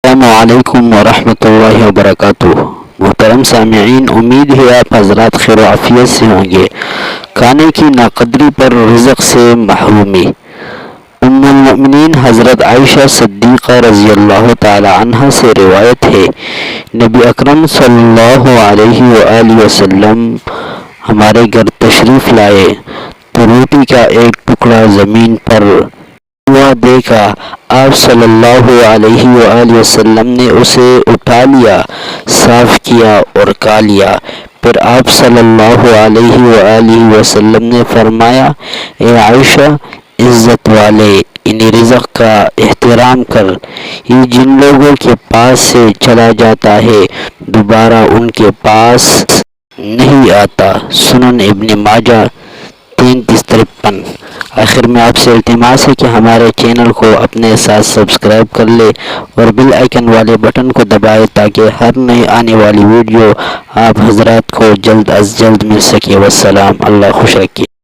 السلام علیکم ورحمۃ اللہ وبرکاتہ۔ محترم سامعین، امید ہے آپ حضرات خیر و عافیت سے ہوں گے۔ کھانے کی ناقدری پر رزق سے محرومی۔ ام المؤمنین حضرت عائشہ صدیقہ رضی اللہ تعالی عنہ سے روایت ہے، نبی اکرم صلی اللہ علیہ وآلہ وسلم ہمارے گھر تشریف لائے تو روٹی کا ایک ٹکڑا زمین پر ہوا دیکھا۔ آپ صلی اللہ علیہ وآلہ وسلم نے اسے اٹھا لیا، صاف کیا اور کھا لیا۔ پھر آپ صلی اللہ علیہ وآلہ وسلم نے فرمایا، اے عائشہ، عزت والے یعنی رزق کا احترام کر، یہ جن لوگوں کے پاس سے چلا جاتا ہے دوبارہ ان کے پاس نہیں آتا۔ سنن ابن ماجہ 3353۔ آخر میں آپ سے التماس ہے کہ ہمارے چینل کو اپنے ساتھ سبسکرائب کر لے اور بیل آئیکن والے بٹن کو دبائے تاکہ ہر نئی آنے والی ویڈیو آپ حضرات کو جلد از جلد مل سکے۔ والسلام، اللہ خوش رکھے۔